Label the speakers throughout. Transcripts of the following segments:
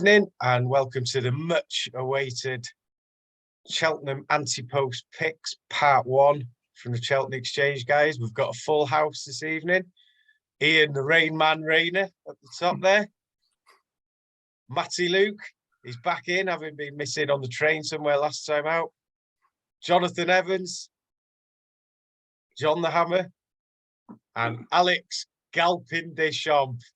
Speaker 1: evening and welcome to the much awaited Cheltenham Ante Post picks part 1 from the Cheltenham Exchange, guys. We've got a full house this evening. Ian, the Rain Man Rainer at the top there. Matty Luke, he's back in, having been missing on the train somewhere last time out. Jonathan Evans, John the Hammer, and Alex Galpin Deschamps.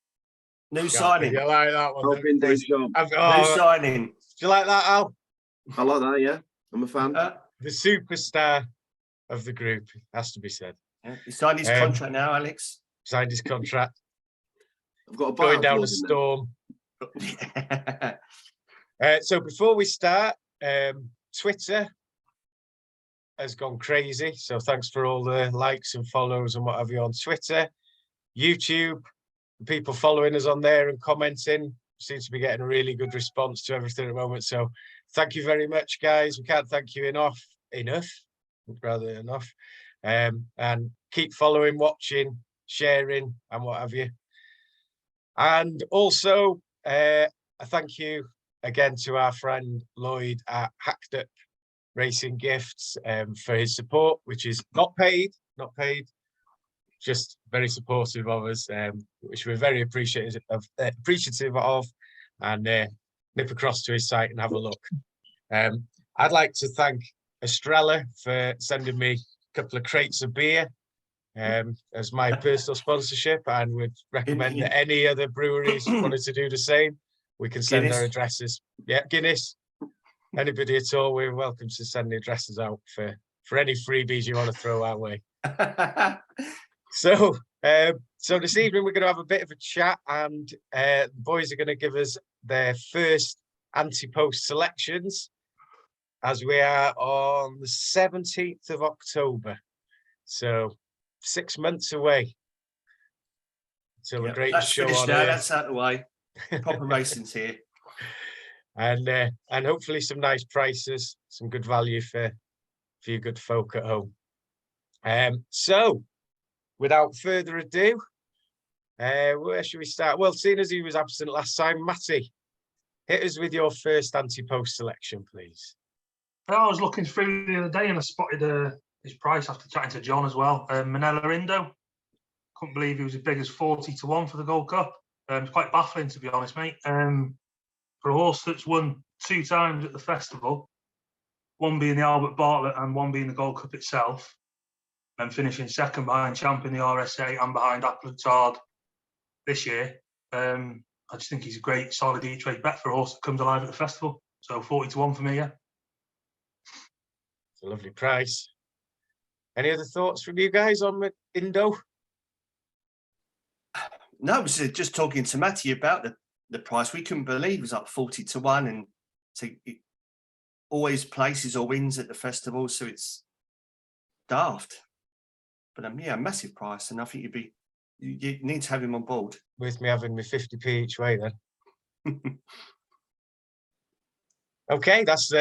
Speaker 2: New signing.
Speaker 1: You like that one?
Speaker 2: New signing.
Speaker 1: Do you like that, Al?
Speaker 3: I like that, yeah. I'm a fan.
Speaker 1: The superstar of the group, has to be said.
Speaker 2: Yeah. He signed his contract now, Alex.
Speaker 1: Signed his contract.
Speaker 3: I've got a
Speaker 1: going down a storm. So before we start, Twitter has gone crazy. So thanks for all the likes and follows and what have you on Twitter. YouTube, people following us on there and commenting seems to be getting a really good response to everything at the moment. So thank you very much, guys. We can't thank you enough. And keep following, watching, sharing, and what have you. And also, a thank you again to our friend Lloyd at Hacked Up Racing Gifts for his support, which is not paid, just very supportive of us, which we're very appreciative of, and nip across to his site and have a look. I'd like to thank Estrella for sending me a couple of crates of beer as my personal sponsorship, and would recommend that any other breweries wanted to do the same. We can send
Speaker 2: Guinness.
Speaker 1: their addresses. Yeah, Guinness. Anybody at all, we're welcome to send the addresses out for any freebies you want to throw our way. So this evening we're going to have a bit of a chat, and the boys are going to give us their first Ante-Post selections, as we are on the 17th of October. So 6 months away until the greatest show on
Speaker 2: now,
Speaker 1: earth.
Speaker 2: that's out of the way. Proper racing's here.
Speaker 1: And hopefully some nice prices, some good value for you good folk at home. So without further ado, where should we start? Well, seeing as he was absent last time, Matty, hit us with your first Ante-Post selection, please.
Speaker 4: I was looking through the other day and I spotted his price after chatting to John as well. Minella Indo. Couldn't believe he was as big as 40-1 for the Gold Cup. It's quite baffling, to be honest, mate. For a horse that's won 2 times at the festival, one being the Albert Bartlett and one being the Gold Cup itself, and finishing second behind Champ in the RSA and behind Epatante this year. I just think he's a great, solid E-Trade bet for a horse that comes alive at the festival. So 40-1 for me, yeah.
Speaker 1: It's a lovely price. Any other thoughts from you guys on Indo?
Speaker 2: No, I was just talking to Matty about the price. We couldn't believe it was up 40-1, and so it always places or wins at the festival, so it's daft. But yeah, massive price, and I think you need to have him on board.
Speaker 1: With me having me 50p each way then. Okay, that's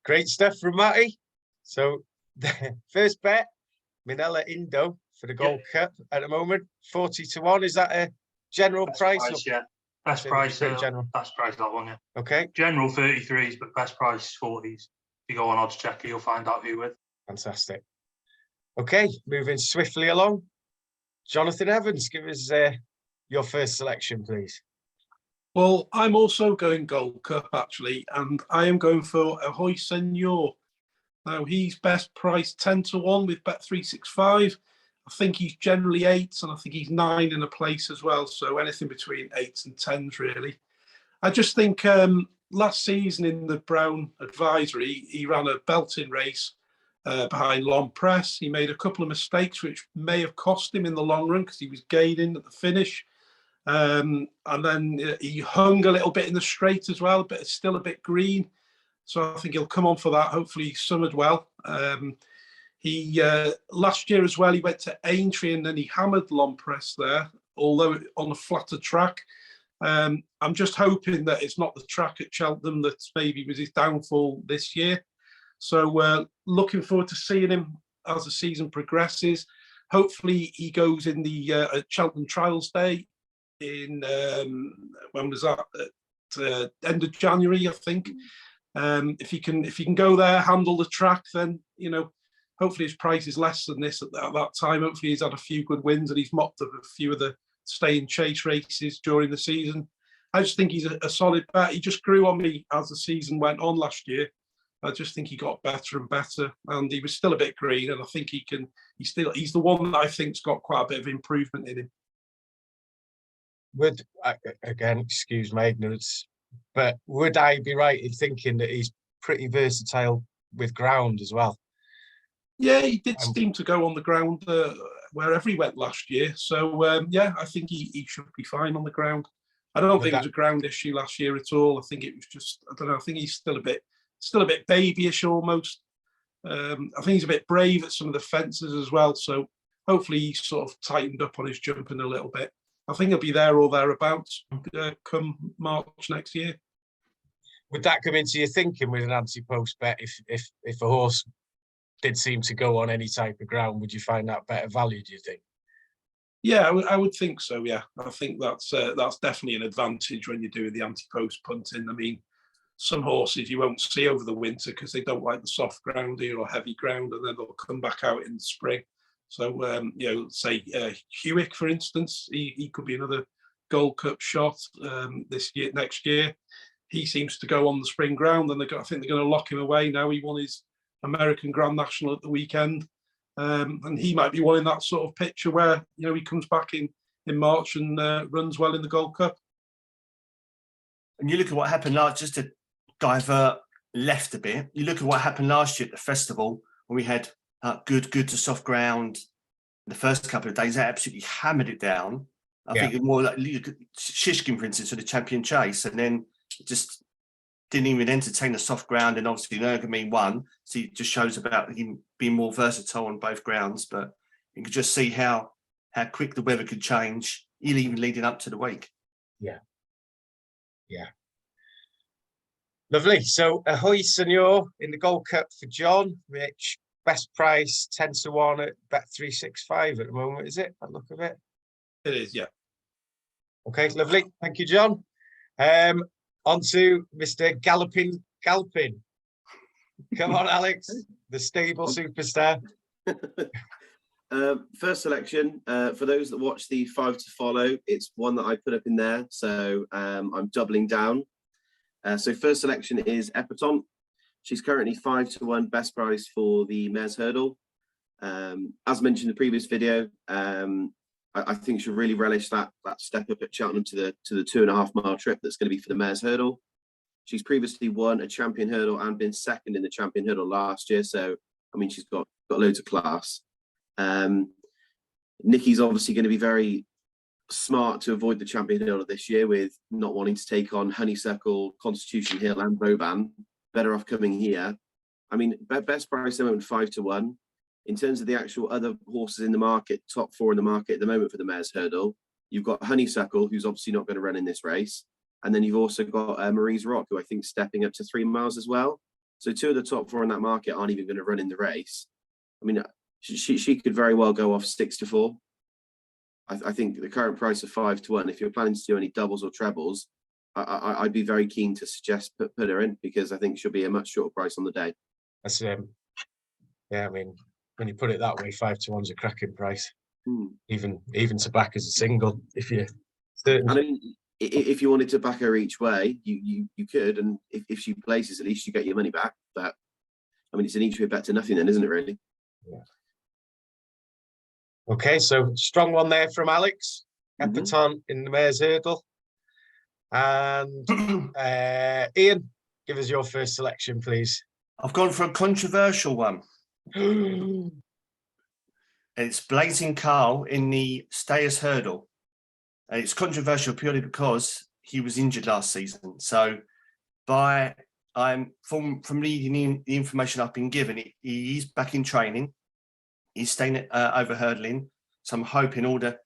Speaker 1: great stuff from Matty. So the first bet, Minella Indo for the Gold Cup at the moment, 40-1. Is that a general price?
Speaker 4: Yeah, best price.
Speaker 1: General.
Speaker 4: Best price, that one, yeah.
Speaker 1: Okay.
Speaker 4: General 33s, but best price 40s. If you go on Odds Checker, you'll find out who with.
Speaker 1: Fantastic. Okay, moving swiftly along. Jonathan Evans, give us your first selection, please.
Speaker 5: Well, I'm also going Gold Cup, actually, and I am going for Ahoy, Senor. Now, he's best priced 10-1 with Bet365. I think he's generally 8s, and I think he's 9 in a place as well. So anything between 8s and 10s, really. I just think last season in the Brown Advisory, he ran a belting race behind Long Press. He made a couple of mistakes, which may have cost him in the long run because he was gaining at the finish. And then he hung a little bit in the straight as well, but it's still a bit green. So I think he'll come on for that. Hopefully he summered well. He last year as well, he went to Aintree and then he hammered Long Press there, although on a flatter track. I'm just hoping that it's not the track at Cheltenham that maybe was his downfall this year. So looking forward to seeing him as the season progresses. Hopefully he goes in the Cheltenham Trials Day in, when was that? end of January, I think. If he can go there, handle the track, then hopefully his price is less than this at that time. Hopefully he's had a few good wins and he's mopped up a few of the stay and chase races during the season. I just think he's a solid bet. He just grew on me as the season went on last year. I just think he got better and better, and he was still a bit green. And I think he's the one that I think's got quite a bit of improvement in him.
Speaker 1: Again, excuse my ignorance, but would I be right in thinking that he's pretty versatile with ground as well?
Speaker 5: Yeah, he did seem to go on the ground wherever he went last year. So yeah, I think he should be fine on the ground. I don't think it was a ground issue last year at all. I think it was just, I don't know. I think he's still a bit babyish almost. I think he's a bit brave at some of the fences as well. So hopefully he's sort of tightened up on his jumping a little bit. I think he'll be there or thereabouts come March next year.
Speaker 1: Would that come into your thinking with an Ante Post bet? If a horse did seem to go on any type of ground, would you find that better value, do you think?
Speaker 5: Yeah, I would think so. Yeah, I think that's definitely an advantage when you're doing the Ante-Post punting. I mean, some horses you won't see over the winter because they don't like the soft ground here or heavy ground, and then they'll come back out in the spring. So, say Hewick, for instance, he could be another Gold Cup shot next year. He seems to go on the spring ground, and I think they're going to lock him away now. He won his American Grand National at the weekend. And he might be one in that sort of picture where he comes back in March and runs well in the Gold Cup.
Speaker 2: And you look at what happened last, just to divert left a bit. You look at what happened last year at the festival when we had good to soft ground. The first couple of days, they absolutely hammered it down. I think more like Shishkin, for instance, for the Champion Chase, and then just didn't even entertain the soft ground, and obviously Nergamine won. So it just shows about him being more versatile on both grounds. But you could just see how quick the weather could change, even leading up to the week.
Speaker 1: Yeah. Lovely. So Ahoy Senor in the Gold Cup for John, which best price 10-1 at Bet365 at the moment, is it? By the look of it.
Speaker 5: It is, yeah.
Speaker 1: Okay, lovely. Thank you, John. On to Mr. Galloping. Come on, Alex, the stable superstar.
Speaker 3: First selection, for those that watch the 5 to follow, it's one that I put up in there. So I'm doubling down. So first selection is Epatante. She's currently 5-1 best price for the Mares Hurdle. As mentioned in the previous video, I think she'll really relish that step up at Cheltenham to the 2.5 mile trip that's going to be for the Mares Hurdle. She's previously won a Champion Hurdle and been second in the Champion Hurdle last year. So, I mean, she's got loads of class. Nikki's obviously going to be very smart to avoid the Champion Hurdle this year with not wanting to take on Honeysuckle, Constitution Hill and Vauban. Better off coming here. I mean, best price at the moment 5-1. In terms of the actual other horses in the market, top 4 in the market at the moment for the Mares Hurdle, you've got Honeysuckle, who's obviously not going to run in this race. And then you've also got Marie's Rock, who I think is stepping up to 3 miles as well. So 2 of the top 4 in that market aren't even going to run in the race. I mean, she could very well go off 6-4. I think the current price of 5-1, if you're planning to do any doubles or trebles, I'd be very keen to suggest put her in, because I think she'll be a much shorter price on the day.
Speaker 1: That's yeah, I mean, when you put it that way, 5-1's a cracking price. Even to back as a single, if you.
Speaker 3: I mean, if you wanted to back her each way, you could, and if she places, at least you get your money back. But I mean, it's an each way bet to nothing, then, isn't it? Really?
Speaker 1: Yeah. Okay, so strong one there from Alex. Epatante in the Mares Hurdle. And Ian, give us your first selection, please.
Speaker 2: I've gone for a controversial one. It's Blazing Khal in the Stayers Hurdle. And it's controversial purely because he was injured last season. So I'm from reading the information I've been given, he's back in training. He's staying over hurdling. So I'm hoping all the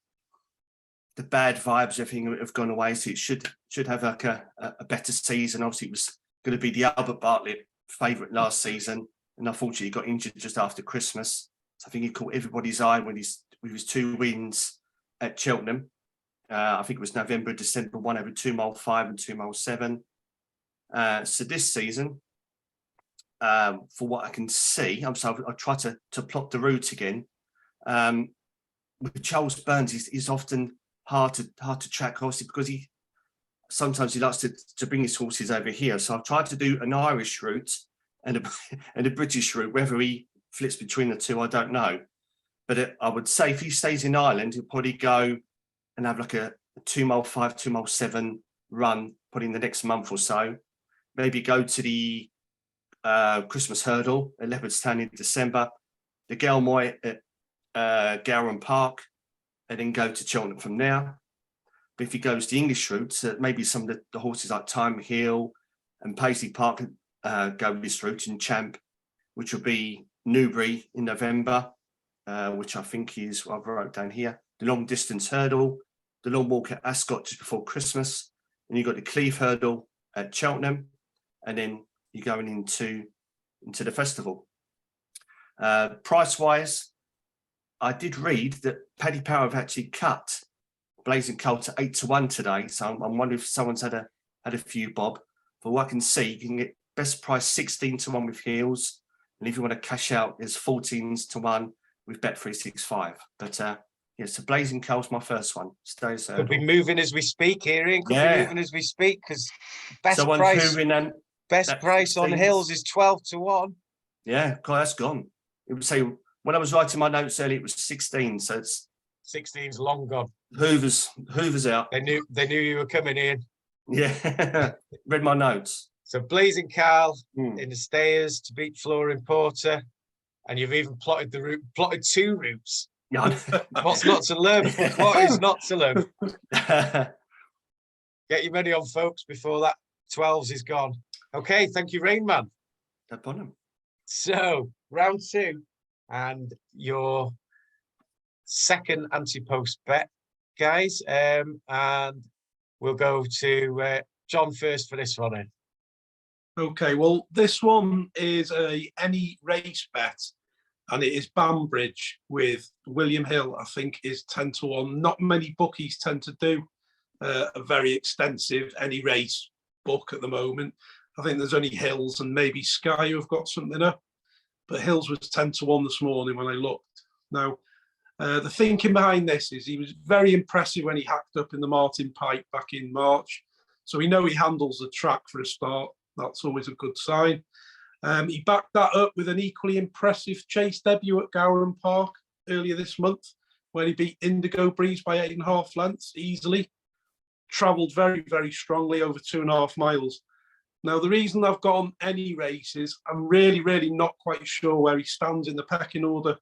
Speaker 2: bad vibes, everything have gone away. So it should have like a better season. Obviously, it was going to be the Albert Bartlett favourite last season, and unfortunately he got injured just after Christmas. So I think he caught everybody's eye with his 2 wins at Cheltenham. I think it was November, December, won over 2 mile 5 and 2 mile 7. So this season, for what I can see, I'll try to plot the route again. With Charles Burns, he's often hard to track, obviously, because sometimes he likes to bring his horses over here. So I've tried to do an Irish route and a British route. Whether he flips between the two, I don't know. But I would say if he stays in Ireland, he'll probably go and have like a 2 mile 5, 2 mile 7 run, probably in the next month or so. Maybe go to the Christmas hurdle at Leopardstown in December, the Gelmoy at Gowran Park, and then go to Cheltenham from there. But if he goes the English route, maybe some of the horses like Thyme Hill and Paisley Park go this route, and Champ, which will be Newbury in November, which I think is what I've wrote down here. The long distance hurdle, the long walk at Ascot just before Christmas, and you've got the Cleve hurdle at Cheltenham, and then you're going into the festival. Price wise, I did read that Paddy Power have actually cut Blazing Khal to 8 to 1 today. So I'm wondering if someone's had a few bob. For what I can see, you can get best price 16 to 1 with Ghylls. And if you want to cash out, there's 14s to 1 with Bet365. But yeah, so Blazing Khal's my first one.
Speaker 1: Could be moving as we speak, Ian. Could be moving as we speak, because best price on Ghylls is 12 to 1.
Speaker 2: Yeah, that's gone. It would say when I was writing my notes earlier, it was 16. So it's
Speaker 1: 16's long gone.
Speaker 2: Hoover's out.
Speaker 1: They knew you were coming in.
Speaker 2: Yeah, read my notes.
Speaker 1: So Blazing Khal in the stayers to beat Flooring Porter, and you've even plotted 2 routes.
Speaker 2: Yeah.
Speaker 1: What's not to learn? What is not to learn? Get your money on, folks, before that 12s is gone. Okay, thank you, Rainman.
Speaker 2: No problem.
Speaker 1: So round 2, and your second Ante Post bet, guys, and we'll go to John first for this one.
Speaker 5: Okay, well, this one is any race bet, and it is Banbridge with William Hill. I think is 10 to 1. Not many bookies tend to do a very extensive any race book at the moment. I think there's only Hills and maybe Sky who have got something up, but Hills was 10 to 1 this morning when I looked. Now, the thinking behind this is he was very impressive when he hacked up in the Martin Pike back in March. So we know he handles the track for a start. That's always a good sign. He backed that up with an equally impressive chase debut at Gowran Park earlier this month, when he beat Indigo Breeze by 8.5 lengths easily. Travelled very, very strongly over 2.5 miles. Now, the reason I've got on any race is I'm really, really not quite sure where he stands in the pecking order.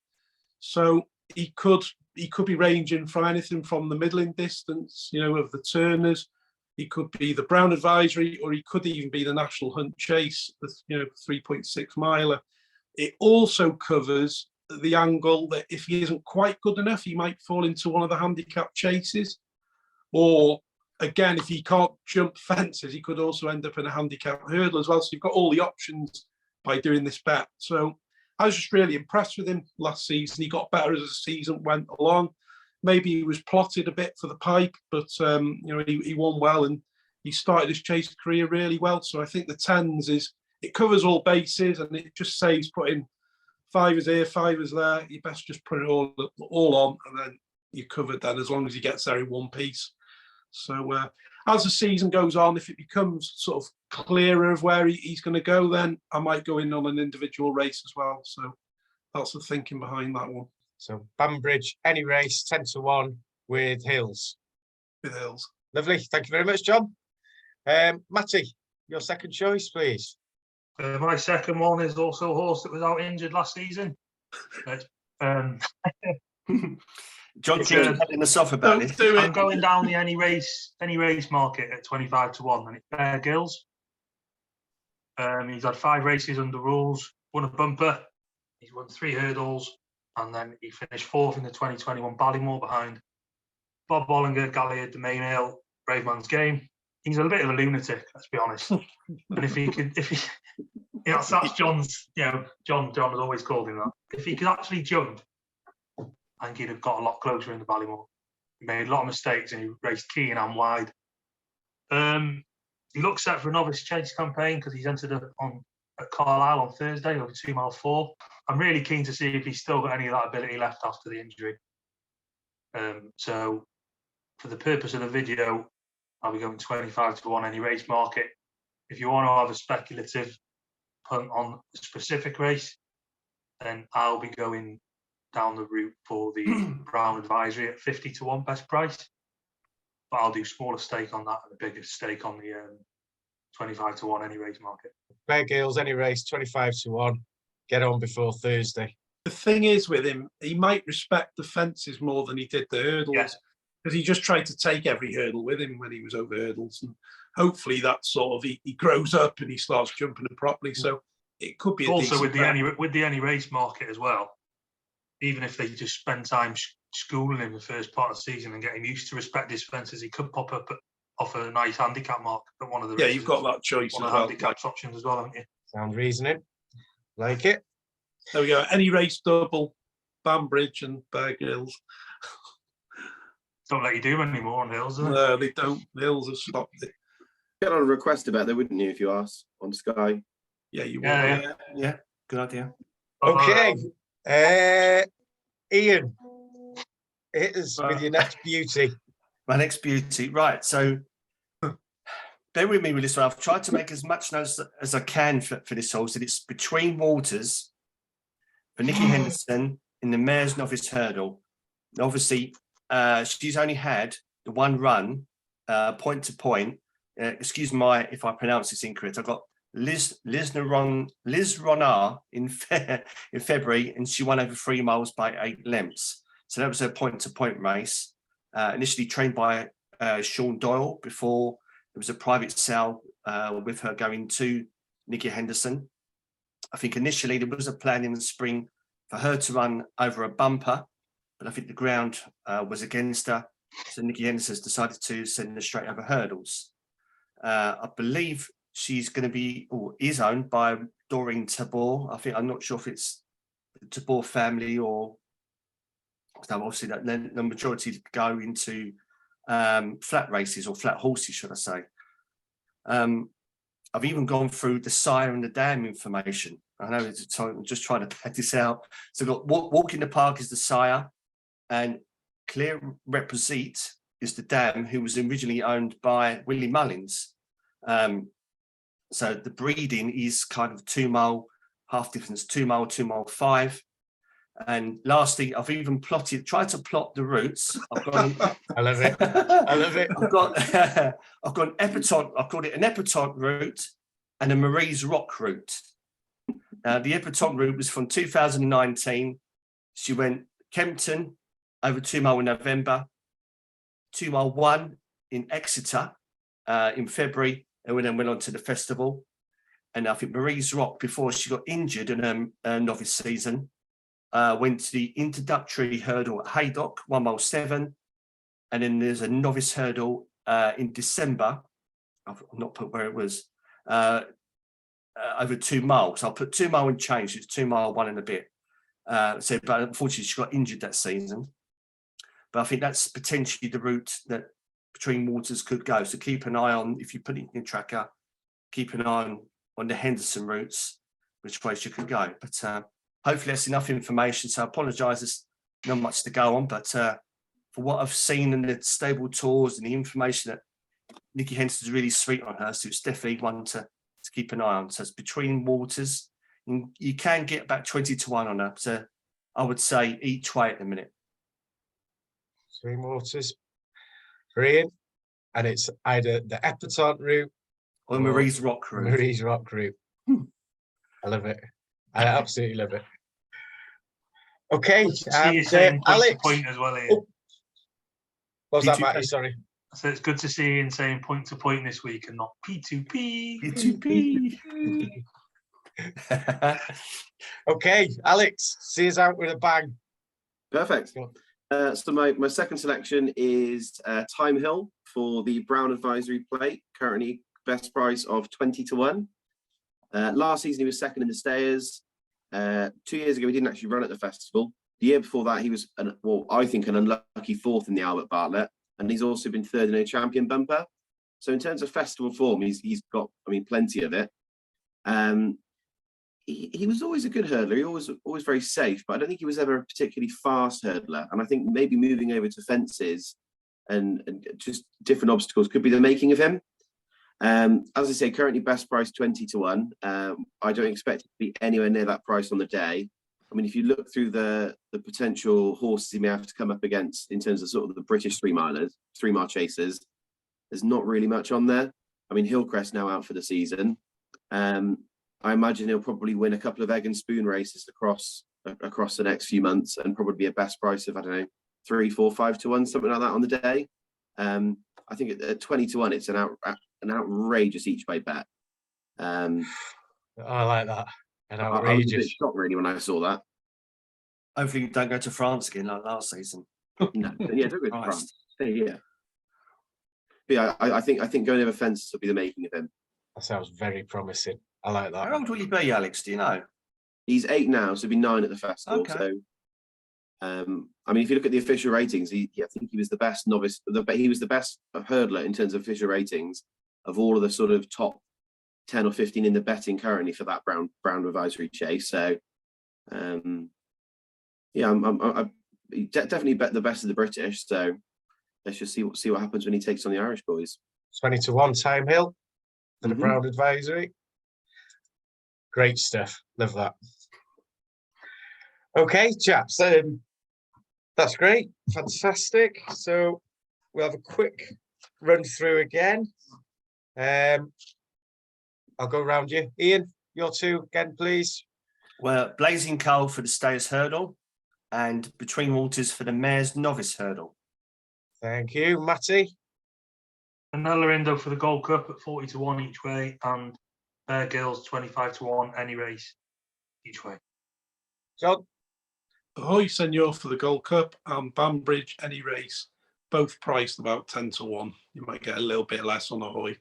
Speaker 5: So he could be ranging from anything from the middling distance, of the Turners. He could be the Brown Advisory, or he could even be the National Hunt Chase, the 3.6 miler. It also covers the angle that if he isn't quite good enough, he might fall into one of the handicap chases. Or again, if he can't jump fences, he could also end up in a handicap hurdle as well. So you've got all the options by doing this bet. So I was just really impressed with him last season. He got better as the season went along. Maybe he was plotted a bit for the Pike, but he won well, and he started his chase career really well. So I think the 10s it covers all bases, and it just saves putting 5s here, 5s there. You best just put it all on, and then you're covered then, as long as he gets there in one piece. So as the season goes on, if it becomes sort of clearer of where he's going to go, then I might go in on an individual race as well. So that's the thinking behind that one.
Speaker 1: So Banbridge, any race, 10 to 1 with Hills.
Speaker 5: With Hills.
Speaker 1: Lovely. Thank you very much, John. Matty, your second choice, please.
Speaker 4: My second one is also a horse that was out injured last season.
Speaker 2: John's telling us off about it.
Speaker 4: I'm going down the any race market at 25 to 1, and it's Bear Ghylls. He's had 5 races under rules, won a bumper, he's won 3 hurdles, and then he finished 4th in the 2021 Ballymore behind Bob Bollinger, Galliard, the Main Ale, Brave Man's Game. He's a bit of a lunatic, let's be honest. And that's John's, John has always called him that. If he could actually jump, I think he'd have got a lot closer in the Ballymore. He made a lot of mistakes and he raced keen and wide. He looks set for a novice chase campaign because he's entered at Carlisle on Thursday over 2 mile 4. I'm really keen to see if he's still got any of that ability left after the injury. So for the purpose of the video, I'll be going 25 to 1 any race market. If you want to have a speculative punt on a specific race, then I'll be going down the route for the Brown Advisory at 50 to 1 best price. But I'll do smaller stake on that and a bigger stake on the 25 to 1 any race market.
Speaker 1: Bear Ghylls, any race, 25 to 1. Get on before Thursday.
Speaker 5: The thing is with him, he might respect the fences more than he did the hurdles. Because he just tried to take every hurdle with him when he was over hurdles. And hopefully that sort of, he grows up and he starts jumping them properly. So it could be a
Speaker 4: Also with
Speaker 5: decent
Speaker 4: the any race market as well, even if they just spend time schooling him the first part of the season and get him used to respect his fences, he could pop up off a nice handicap mark at one of the races.
Speaker 5: you've got that choice.
Speaker 4: One of the handicaps options as well, haven't you?
Speaker 1: Sound reasoning. Like it.
Speaker 5: There we go. Any race double, Banbridge and Bear Ghylls.
Speaker 4: Don't let you do them anymore on Hills, do they?
Speaker 5: No, they don't. The Hills have stopped it.
Speaker 3: Get on a request about there, wouldn't you, if you asked on Sky?
Speaker 5: Yeah, you
Speaker 4: Yeah,
Speaker 5: will.
Speaker 2: Yeah, good idea.
Speaker 1: Okay. Ian, hit us with your next beauty.
Speaker 2: My next beauty, right? So, bear with me with this one. I've tried to make as much notes as I can for this horse, and it's Between Waters for Nicky Henderson in the Mare's Novice Hurdle. And obviously, she's only had the one run, point to point. Excuse me if I pronounce this incorrect. I've got Liz Ronar in February, and she won over 3 miles by 8 lengths. So that was her point to point race. Initially trained by Sean Doyle before there was a private sale with her going to Nicky Henderson. I think initially there was a plan in the spring for her to run over a bumper, but I think the ground was against her. So Nicky Henderson has decided to send her straight over hurdles. I believe she's going to be, or is owned by Doreen Tabor. I'm not sure if it's the Tabor family or obviously that the majority go into flat races or flat horses, should I say. I've even gone through the sire and the dam information. I know I'm just trying to pad this out. So I've got Walk in the Park is the sire, and Clear Represite is the dam, who was originally owned by Willie Mullins. So the breeding is kind of 2 mile, half difference, 2 mile, 2 mile 5. And lastly, I've even tried to plot the routes. I've got
Speaker 1: I love it. I love it.
Speaker 2: I've got an Epatante, I've called it an Epatante route and a Marie's Rock route. The Epatante route was from 2019. She went Kempton over 2 mile in November, 2 mile 1 in Exeter in February, and then went on to the festival. And I think Marie's Rock, before she got injured in her novice season, went to the introductory hurdle at Haydock, 1 mile 7. And then there's a novice hurdle in December. I've not put where it was, over 2 miles. I'll put 2 mile and change. It's 2 mile 1 and a bit. But unfortunately, she got injured that season. But I think that's potentially the route that Between Waters could go. So keep an eye on, if you put it in your tracker, keep an eye on the Henderson routes, which way she could go. But hopefully that's enough information. So I apologise, there's not much to go on. But for what I've seen in the stable tours and the information that Nicky Henderson's really sweet on her, so it's definitely one to keep an eye on. So it's Between Waters. And you can get about 20 to 1 on her. So I would say each way at the minute.
Speaker 1: Between Waters. Brilliant. And it's either the Epatante route
Speaker 2: Or Marie's Rock route.
Speaker 1: Marie's Rock route. I love it. I absolutely love it. Okay.
Speaker 4: See you saying point
Speaker 1: Alex.
Speaker 4: to point as well, Ian.
Speaker 1: Oh, what was that,
Speaker 2: P2P.
Speaker 1: Matty? Sorry.
Speaker 4: So it's good to see Ian saying point to point this week and not P2P.
Speaker 2: P2P.
Speaker 1: Okay, Alex, see us out with a bang.
Speaker 3: Perfect. So my second selection is Thyme Hill for the Brown Advisory Plate, currently best price of 20 to 1. Last season he was second in the Stayers. 2 years ago he didn't actually run at the festival, The year before that, he was, I think, an unlucky fourth in the Albert Bartlett, and he's also been third in a champion bumper. So in terms of festival form, he's got, plenty of it. He was always a good hurdler. He always very safe, but I don't think he was ever a particularly fast hurdler. And I think maybe moving over to fences and just different obstacles could be the making of him. As I say, currently best price 20 to 1. I don't expect it to be anywhere near that price on the day. If you look through the potential horses he may have to come up against in terms of sort of the British 3-mile chasers, there's not really much on there. Hillcrest now out for the season. I imagine he'll probably win a couple of egg and spoon races across the next few months, and probably be a best price of, I don't know, 3, 4, 5 to 1, something like that on the day. I think at 20 to 1, it's an outrageous each way bet.
Speaker 1: I like that. An outrageous.
Speaker 3: I was a bit shocked really when I saw that.
Speaker 2: Hopefully you don't go to France again like last season.
Speaker 3: No, yeah, don't go to France. Stay here. But yeah, I think going over fences will be the making of him.
Speaker 1: That sounds very promising. I like that.
Speaker 2: How old will he be, Alex? Do you know?
Speaker 3: He's 8 now, so he'll be 9 at the festival.
Speaker 2: Okay.
Speaker 3: So, if you look at the official ratings, I think he was the best novice. He was the best hurdler in terms of official ratings of all of the sort of top 10 or 15 in the betting currently for that Brown Advisory Chase. So, yeah, I definitely bet the best of the British. So let's just see what happens when he takes on the Irish boys.
Speaker 1: 20 to 1 Thyme Hill for the Brown Advisory. Great stuff. Love that. Okay, chaps. That's great. Fantastic. So we'll have a quick run through again. I'll go around you. Ian, your two again, please.
Speaker 2: Well, Blazing Khal for the Stayers Hurdle and Between Waters for the Mares Novice Hurdle.
Speaker 1: Thank you. Matty?
Speaker 4: Minella Indo for the Gold Cup at 40 to 1 each way, and Ghylls 25 to 1 any race each way.
Speaker 1: John?
Speaker 5: Ahoy Senor for the Gold Cup and Banbridge any race, both priced about 10 to 1. You might get a little bit less on Ahoy.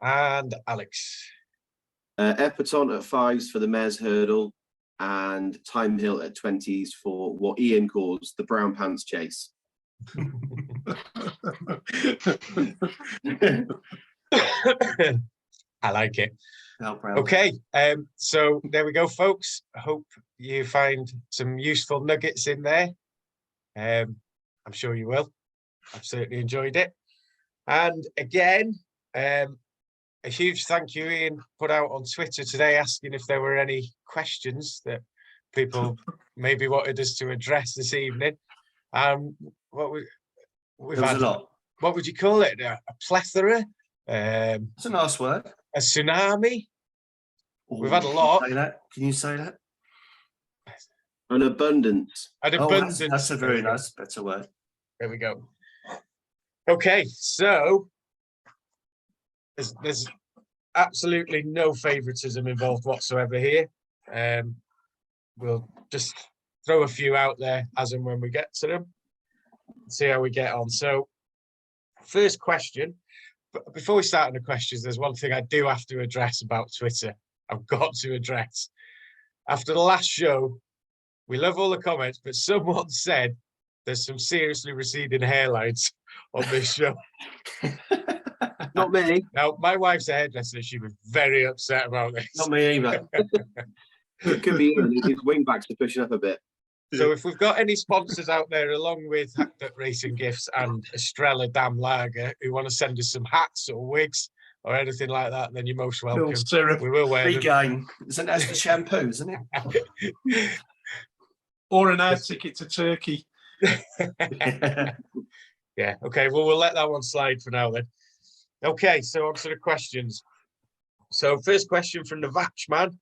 Speaker 1: And Alex?
Speaker 3: Epatante at 5s for the Mares Hurdle, and Thyme Hill at 20s for what Ian calls the Brown Pants Chase.
Speaker 1: I like it.
Speaker 2: No problem.
Speaker 1: Okay, so there we go, folks. I hope you find some useful nuggets in there. I'm sure you will. I've certainly enjoyed it. And again, a huge thank you, Ian, put out on Twitter today asking if there were any questions that people maybe wanted us to address this evening. We've
Speaker 2: There was
Speaker 1: had
Speaker 2: a lot.
Speaker 1: What would you call it? A plethora?
Speaker 2: It's a nice word.
Speaker 1: A tsunami?
Speaker 2: Ooh,
Speaker 1: We've had a lot.
Speaker 2: Can you say that?
Speaker 3: An abundance.
Speaker 1: An
Speaker 2: Oh,
Speaker 1: abundance.
Speaker 2: that's a very nice, better word.
Speaker 1: There we go. Okay, so there's absolutely no favoritism involved whatsoever here. We'll just throw a few out there as and when we get to them. See how we get on. So, first question. But before we start on the questions, there's one thing I do have to address about Twitter. I've got to address. After the last show, we love all the comments, but someone said there's some seriously receding hairlines on this show.
Speaker 3: Not me.
Speaker 1: Now, my wife's a hairdresser. She was very upset about this.
Speaker 2: Not me either.
Speaker 3: It could be his wingbacks are pushing up a bit.
Speaker 1: So if we've got any sponsors out there, along with Hacked Up Racing Gifts and Estrella Dam Lager, who want to send us some hats or wigs or anything like that, then you're most welcome.
Speaker 5: Syrup.
Speaker 1: We will wear
Speaker 2: Big
Speaker 1: them.
Speaker 2: game. Isn't that the shampoo, isn't it?
Speaker 5: Or an air ticket to Turkey.
Speaker 1: Yeah, okay, well, we'll let that one slide for now then. Okay, so on to the questions. So first question from the Vatchman.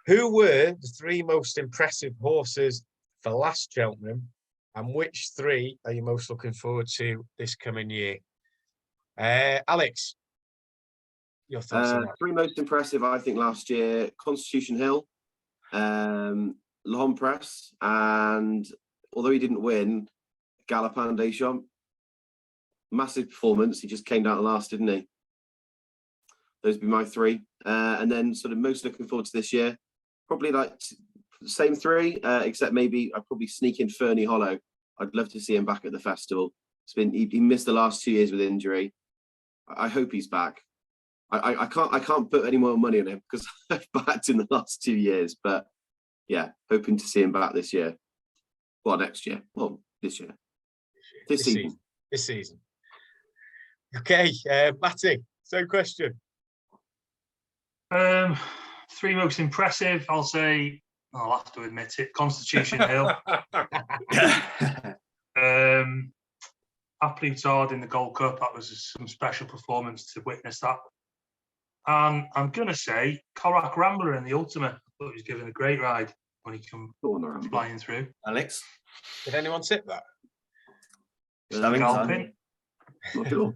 Speaker 1: Who were the 3 most impressive horses for last Cheltenham, and which 3 are you most looking forward to this coming year? Alex, your thoughts on that?
Speaker 3: 3 most impressive, I think, last year: Constitution Hill, L'Homme Press, and although he didn't win, Galopin des Champs. Massive performance. He just came down last, didn't he? Those would be my 3. And then sort of most looking forward to this year, probably like Same three, except maybe I'd probably sneak in Fernie Hollow. I'd love to see him back at the festival. He missed the last 2 years with injury. I hope he's back. I can't put any more money on him because I've backed in the last 2 years. But yeah, hoping to see him back this year. Well, next year. Well, this year. This season.
Speaker 1: This season. Okay, Matty, same question.
Speaker 4: Three most impressive, I'll say, I'll have to admit it, Constitution Hill. Epatante in the Gold Cup, that was some special performance to witness that. And I'm going to say Corach Rambler in the Ultimate. I thought he was given a great ride when he came flying through.
Speaker 2: Alex?
Speaker 1: Did anyone tip that?
Speaker 4: Scalping.
Speaker 3: Not sure.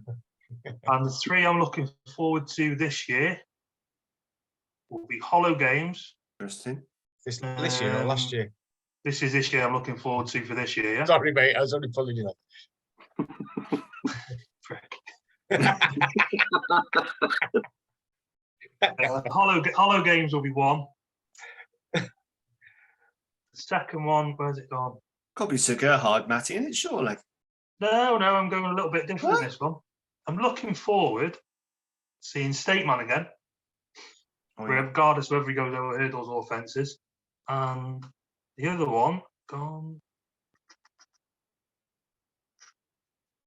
Speaker 4: And the three I'm looking forward to this year will be Hollow Games.
Speaker 2: Interesting.
Speaker 1: This year or last year?
Speaker 4: This is this year I'm looking forward to for this year, yeah?
Speaker 1: Sorry, mate, I was only pulling you up.
Speaker 4: Frick. Hollow Games will be one. The second one, where's it gone?
Speaker 2: Could be Sir Gerhard, Matty, isn't it? Surely.
Speaker 4: No, I'm going a little bit different in this one. I'm looking forward to seeing Stateman again, regardless of whether he goes over hurdles or fences. And the other one, gone.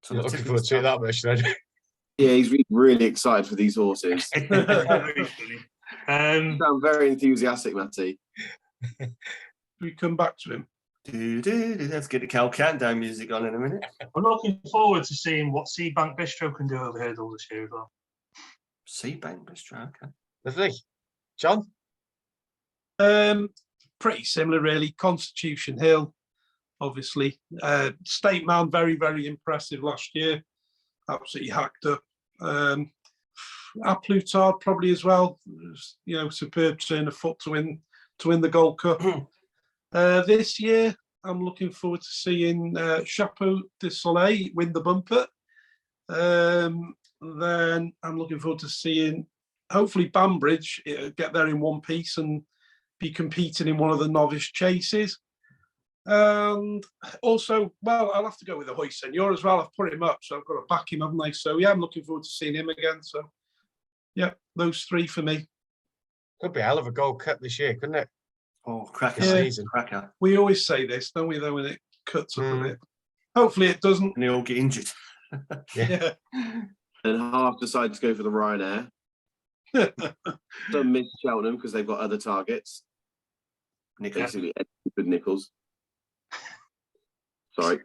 Speaker 1: You're looking forward to it that much, then?
Speaker 3: Yeah, he's really excited for these horses.
Speaker 4: Very funny.
Speaker 3: You sound very enthusiastic, Matty.
Speaker 5: We come back to him.
Speaker 2: Let's get the Khal countdown music on in a minute.
Speaker 4: I'm looking forward to seeing what Seabank Bistro can do over hurdles this year as well.
Speaker 2: Seabank Bistro, okay.
Speaker 1: Lovely. John?
Speaker 5: Pretty similar, really. Constitution Hill, obviously. State Man, very, very impressive last year. Absolutely hacked up. Epatante probably as well. You know, superb turn of foot to win the Gold Cup. This year, I'm looking forward to seeing Chapeau de Soleil win the bumper. Then I'm looking forward to seeing, hopefully, Banbridge get there in one piece and be competing in one of the novice chases. And also, well, I'll have to go with Ahoy Senor as well. I've put him up, so I've got to back him, haven't I? So, yeah, I'm looking forward to seeing him again. So, yeah, those three for me.
Speaker 1: Could be a hell of a Gold Cup this year, couldn't it?
Speaker 2: Oh, cracker
Speaker 1: season.
Speaker 2: Cracker.
Speaker 5: We always say this, don't we, though, when it cuts up a bit. Hopefully it doesn't.
Speaker 2: And they all get injured.
Speaker 5: Yeah.
Speaker 3: And half decide to go for the Ryanair. Some miss Cheltenham because they've got other targets. Basically, with Nichols. Sorry.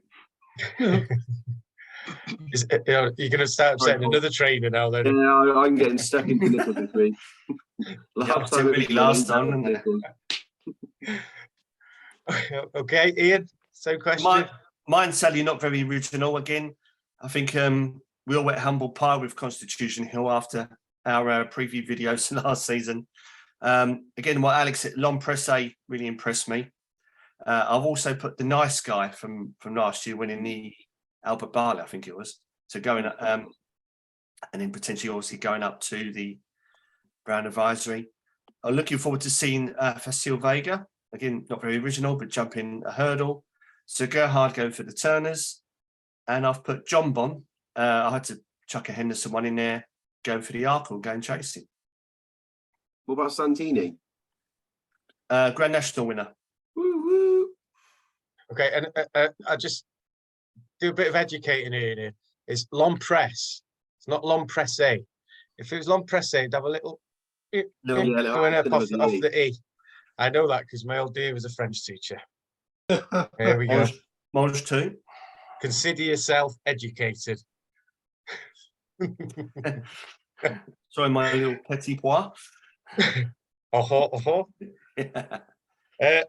Speaker 1: You're going to start setting another trainer now, then?
Speaker 3: Yeah, I'm getting stuck into Nichols this week.
Speaker 2: Last time, isn't it?
Speaker 1: Okay, Ian, same question.
Speaker 2: Mine's sadly not very original again. I think we all went humble pie with Constitution Hill after our preview videos last season. Again, what Alex said, L'Empresse really impressed me. I've also put the nice guy from last year winning the Albert Barley, I think it was. So going and then potentially obviously going up to the Brown Advisory. I'm looking forward to seeing Facile Vega. Again, not very original, but jumping a hurdle. So Gerhard going for the Turners. And I've put John Bon. I had to chuck a Henderson one in there, going for the Arkle, going chasing.
Speaker 3: What about Santini?
Speaker 2: Grand National winner.
Speaker 3: Woo-woo.
Speaker 1: Okay, and I just do a bit of educating here. It's L'Empresse. It's not L'Empresse. If it was L'Empresse, it'd have a little going up off the E. I know that because my old dear was a French teacher. There we go.
Speaker 2: Mange too.
Speaker 1: Consider yourself educated.
Speaker 2: Sorry, my little petit pois.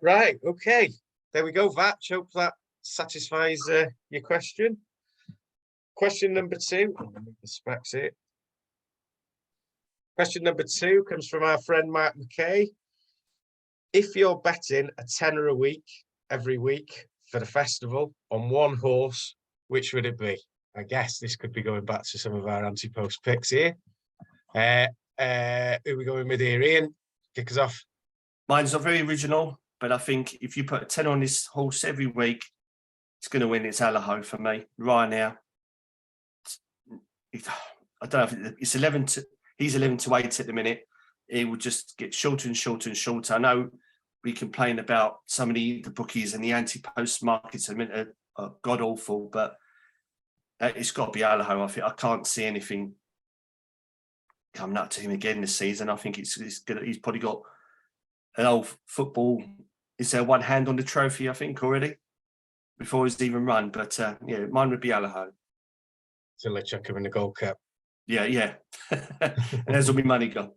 Speaker 1: Right, okay. There we go, Vatch. Hope that satisfies your question. Question number 2. I'll move the specs here. Question number 2 comes from our friend Mark McKay. If you're betting a tenner a week, every week for the festival on one horse, which would it be? I guess this could be going back to some of our Ante Post picks here. Who are we going with here? Ian, kick us off.
Speaker 2: Mine's not very original, but I think if you put a 10 on this horse every week, it's going to win. It's Ahoy for me right now. I don't know if it's 11 to. He's 11 to 8 at the minute. It will just get shorter and shorter and shorter. I know we complain about some of the bookies and the Ante Post markets are god awful, but it's got to be Ahoy. I think I can't see anything coming up to him again this season. I think it's good. He's probably got an old football. Is there one hand on the trophy? I think already before he's even run. But yeah, mine would be Ahoy.
Speaker 1: So let's chuck him in the Gold Cup.
Speaker 2: Yeah. And there's all my money gone.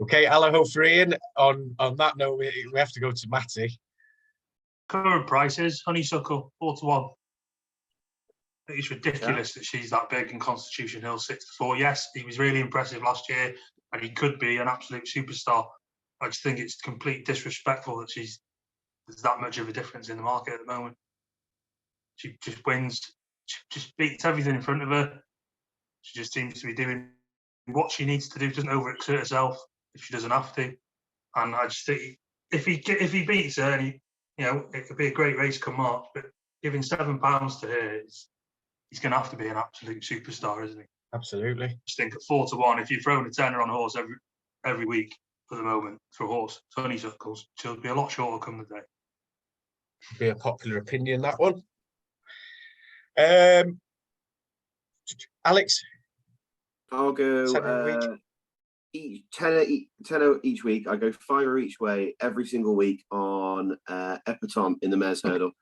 Speaker 1: Okay, Ahoy for Ian. On that note, we have to go to Matty.
Speaker 4: Current prices, Honeysuckle, 4-1. It's ridiculous that she's that big and Constitution Hill 6-4. Yes, he was really impressive last year and he could be an absolute superstar. I just think it's complete disrespectful that there's that much of a difference in the market at the moment. She just wins, she just beats everything in front of her. She just seems to be doing what she needs to do, doesn't overexert herself if she doesn't have to. And I just think if he beats her, and it could be a great race come March, but giving £7 to her, he's going to have to be an absolute superstar, isn't he?
Speaker 1: Absolutely.
Speaker 4: I just think at 4-1, if you're throwing a tenner on a horse every week for the moment for a horse, Honeysuckles, she'll be a lot shorter come the day.
Speaker 1: Be a popular opinion, that one. Alex?
Speaker 3: I'll go 10 each week. I go 5 each way every single week on Epatante in the mare's hurdle.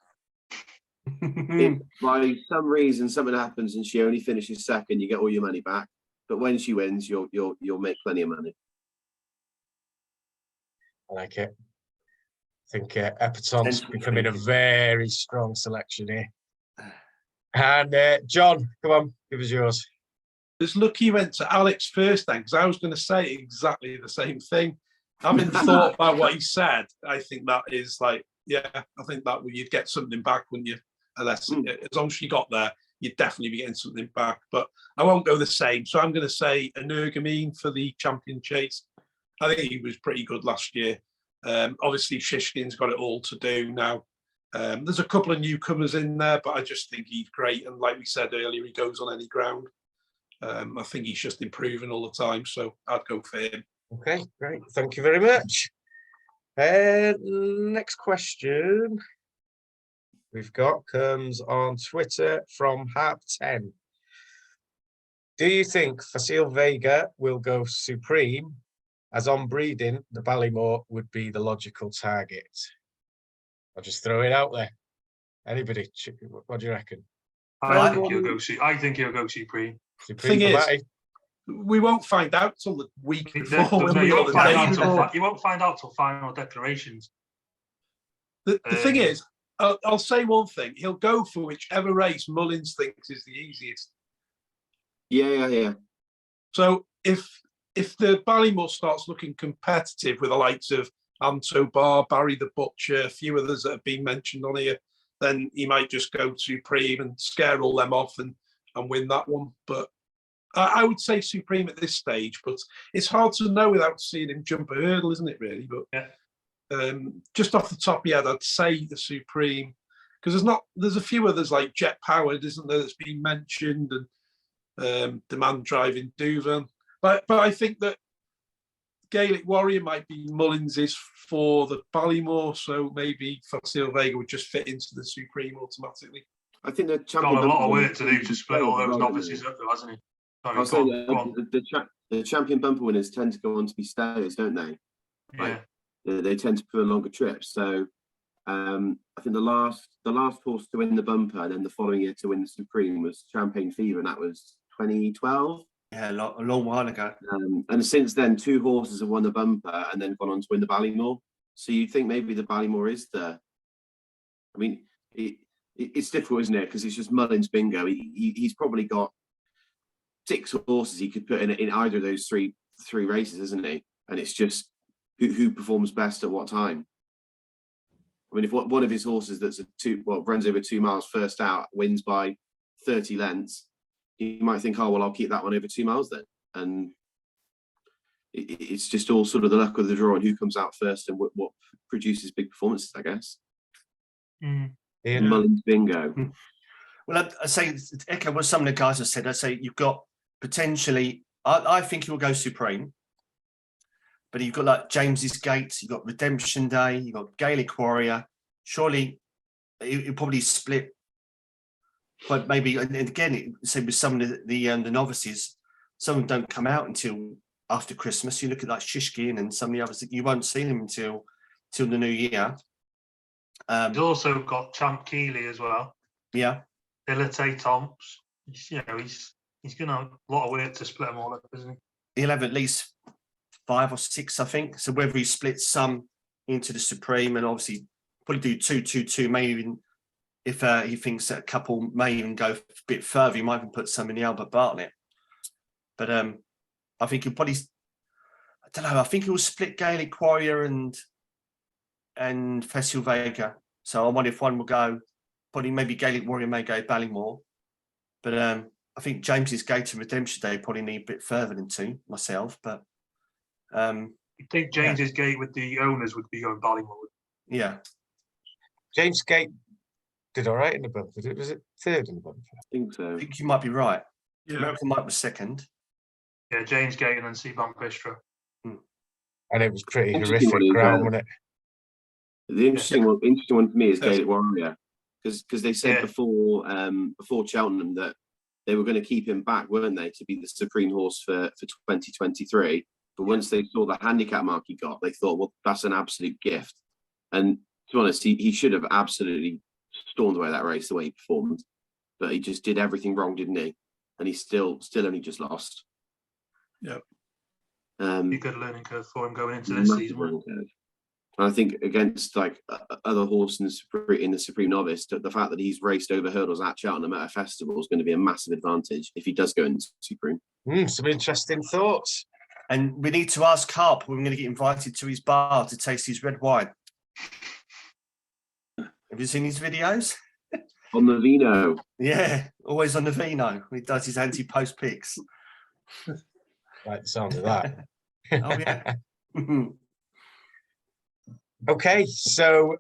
Speaker 3: If by some reason something happens and she only finishes second, you get all your money back. But when she wins, you'll make plenty of money.
Speaker 1: I like it. I think Epatante's becoming a very strong selection here. And John, come on, give us yours.
Speaker 5: It's lucky you went to Alex first then, because I was going to say exactly the same thing. Having thought about what he said, I think that is I think that you'd get something back when you, as long as you got there, you'd definitely be getting something back. But I won't go the same. So I'm going to say Energamine for the champion chase. I think he was pretty good last year. Obviously, Shishkin's got it all to do now. There's a couple of newcomers in there, but I just think he's great. And like we said earlier, he goes on any ground. I think he's just improving all the time. So I'd go for him.
Speaker 1: Okay, great. Thank you very much. Next question we've got comes on Twitter from Harp10. Do you think Facile Vega will go supreme, as on breeding, the Ballymore would be the logical target? I'll just throw it out there. Anybody, what do you reckon?
Speaker 4: I think he'll go supreme.
Speaker 1: Supreme
Speaker 5: Thing
Speaker 1: for
Speaker 5: is,
Speaker 1: Matty?
Speaker 5: we won't find out till the week before.
Speaker 4: You won't find out till final declarations.
Speaker 5: The thing is, I'll say one thing. He'll go for whichever race Mullins thinks is the easiest.
Speaker 3: Yeah.
Speaker 5: So if the Ballymore starts looking competitive with the likes of Anto Bar, Barry the Butcher, a few others that have been mentioned on here, then he might just go supreme and scare all them off and win that one. But I would say supreme at this stage, but it's hard to know without seeing him jump a hurdle, isn't it, really? But
Speaker 4: yeah.
Speaker 5: Just off the top of your head, I'd say the supreme, because there's a few others like Jet Powered, isn't there, that's been mentioned, and Demand Driving Duvan. But I think that Gaelic Warrior might be Mullins's for the Ballymore, so maybe Facile Vega would just fit into the supreme automatically.
Speaker 3: I think the
Speaker 4: champion got a lot of work to do to split all those novices up, though, hasn't he?
Speaker 3: The champion bumper winners tend to go on to be stayers, don't they?
Speaker 4: Yeah.
Speaker 3: They tend to prefer longer trips. So I think the last horse to win the bumper and then the following year to win the supreme was Champagne Fever, and that was 2012.
Speaker 2: Yeah, a long while ago.
Speaker 3: And since then, 2 horses have won the bumper and then gone on to win the Ballymore. So you'd think maybe the Ballymore is the. I mean, it's difficult, isn't it? Because it's just Mullins bingo. He's probably got 6 horses he could put in either of those three races, isn't he? And it's just who performs best at what time. I mean, if one of his horses that's runs over 2 miles first out wins by 30 lengths, you might think, oh well, I'll keep that one over 2 miles then. And it's just all sort of the luck of the draw and who comes out first and what produces big performances, I guess.
Speaker 1: Ian?
Speaker 3: Mullins bingo.
Speaker 2: Well, I say to echo what some of the guys have said. I say you've got potentially. I think he'll go supreme, but you've got like James's Gate, you've got Redemption Day, you've got Gaelic Warrior. Surely he'll probably split. But maybe, and again, say with some of the novices, some of them don't come out until after Christmas. You look at like Shishkin and some of the others, you won't see them until the new year.
Speaker 4: He's also got Champ Keeley as well.
Speaker 2: Yeah.
Speaker 4: Ilate Tomps. He's going to have a lot of work to split them all up, isn't he?
Speaker 2: He'll have at least 5 or 6, I think. So whether he splits some into the Supreme and obviously probably do 2-2-2, maybe even if he thinks that a couple may even go a bit further, he might even put some in the Albert Bartlett. But I think he'll probably, I don't know, I think he'll split Gaelic Warrior and Festival Vega. So I wonder if one will go, probably maybe Gaelic Warrior may go Ballymore. But I think James's Gate and Redemption Day probably need a bit further than 2 myself. But
Speaker 4: I think James's Gate with the owners would be going Ballymore.
Speaker 2: Yeah.
Speaker 1: James Gate did all right in the bump. Was it 3rd in the bump?
Speaker 3: I think so.
Speaker 2: I think you might be right.
Speaker 5: Yeah.
Speaker 2: American Mike was 2nd.
Speaker 4: Yeah, James Gate and then Seabank Bistro.
Speaker 1: And it was pretty
Speaker 3: Interesting
Speaker 1: horrific
Speaker 3: one is,
Speaker 1: ground, wasn't it?
Speaker 3: The interesting one for me is
Speaker 2: Yes.
Speaker 3: Gaelic Warrior, because they said before Cheltenham that they were going to keep him back, weren't they, to be the supreme horse for 2023. But once they saw the handicap mark he got, they thought, well, that's an absolute gift. And to be honest, he should have absolutely stormed away that race the way he performed, but he just did everything wrong, didn't he? And he still only just lost.
Speaker 5: Yeah.
Speaker 4: Be a good learning curve for him going into this season.
Speaker 3: And I think against like other horses in the Supreme Novice, the fact that he's raced over hurdles at Cheltenham at a festival is going to be a massive advantage if he does go into Supreme.
Speaker 1: Some interesting thoughts.
Speaker 2: And we need to ask Khal when we're going to get invited to his bar to taste his red wine. Have you seen his videos?
Speaker 3: On the Vino.
Speaker 2: Yeah, always on the Vino. He does his Ante Post picks.
Speaker 1: Like the sound of that.
Speaker 2: Oh, yeah.
Speaker 1: Okay, so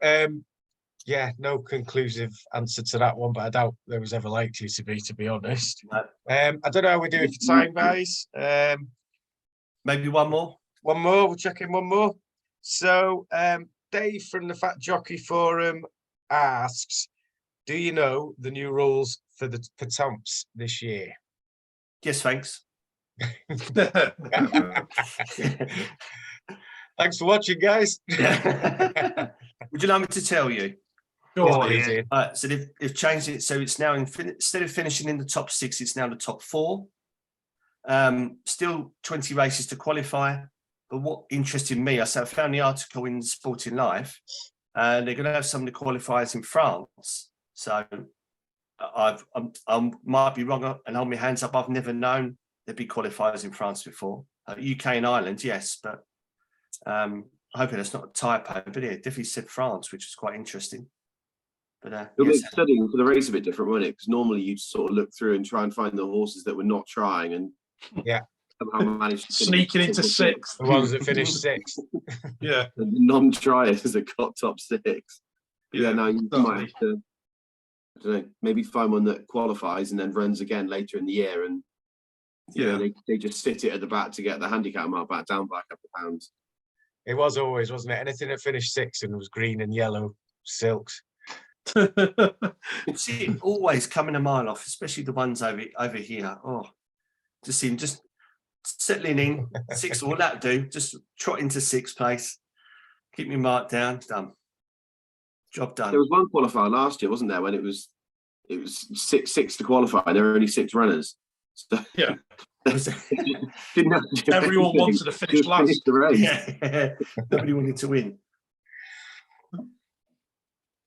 Speaker 1: no conclusive answer to that one, but I doubt there was ever likely to be honest.
Speaker 2: No.
Speaker 1: I don't know how we're doing for time, guys.
Speaker 2: Maybe one more.
Speaker 1: One more, we'll check in one more. So Dave from the Fat Jockey Forum asks, do you know the new rules for Tomps this year?
Speaker 2: Yes, thanks.
Speaker 1: Thanks for watching, guys.
Speaker 2: Would you like me to tell you?
Speaker 5: Go
Speaker 1: Yes,
Speaker 5: on,
Speaker 1: please,
Speaker 5: Ian.
Speaker 1: Ian.
Speaker 2: So they've changed it. So it's now, instead of finishing in the top 6, it's now the top 4. Still 20 races to qualify. But what interested me, I found the article in Sporting Life, and they're going to have some of the qualifiers in France. So I might be wrong and hold my hands up. I've never known there'd be qualifiers in France before. UK and Ireland, yes, but I'm hoping that's not a typo. But yeah, it definitely said France, which was quite interesting. But
Speaker 3: It'll
Speaker 2: yes.
Speaker 3: make studying for the race a bit different, won't it? Because normally you sort of look through and try and find the horses that were not trying and somehow managed to
Speaker 5: Sneaking into 6th.
Speaker 1: The ones that finished 6th.
Speaker 5: Yeah.
Speaker 3: The non-triers that got top 6. Yeah, now you might have to, I don't know, maybe find one that qualifies and then runs again later in the year, and you know, they just sit it at the back to get the handicap mark back down by a couple of pounds.
Speaker 1: It was always, wasn't it? Anything that finished 6th and was green and yellow silks.
Speaker 2: See it always coming a mile off, especially the ones over here. Oh, just see him just settling in 6th. What that do? Just trot into 6th place, keep me mark down, done. Job done.
Speaker 3: There was one qualifier last year, wasn't there, when it was six to qualify, and there were only 6 runners. So
Speaker 5: Yeah.
Speaker 3: didn't have to do
Speaker 5: Everyone
Speaker 3: anything,
Speaker 5: wanted to finish
Speaker 3: just
Speaker 5: last.
Speaker 3: the race.
Speaker 2: Yeah, nobody wanted to win.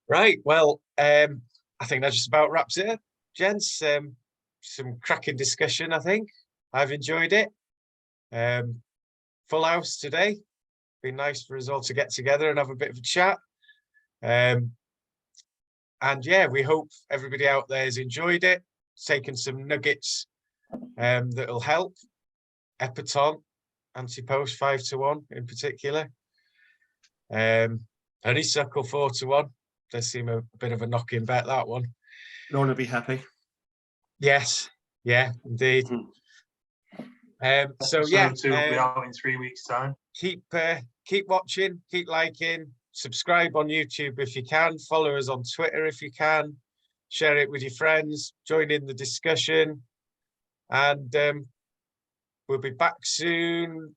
Speaker 1: Right, well, I think that just about wraps it up, gents. Some cracking discussion, I think. I've enjoyed it. Full house today. Been nice for us all to get together and have a bit of a chat. And yeah, we hope everybody out there has enjoyed it, taken some nuggets that'll help. Epatante, Ante Post 5-1 in particular. Honeysuckle 4-1. Does seem a bit of a knocking bet, that one.
Speaker 2: Lorna be happy.
Speaker 1: Yes, yeah, indeed. So yeah,
Speaker 4: Episode 2 will be out in 3 weeks' time.
Speaker 1: keep watching, keep liking, subscribe on YouTube if you can, follow us on Twitter if you can, share it with your friends, join in the discussion, and we'll be back soon.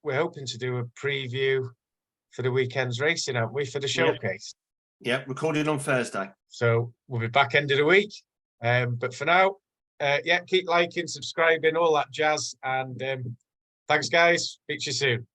Speaker 1: We're hoping to do a preview for the weekend's racing, aren't we, for the showcase?
Speaker 2: Yeah, recorded on Thursday.
Speaker 1: So we'll be back end of the week. But for now, yeah, keep liking, subscribing, all that jazz. And thanks, guys. Speak to you soon.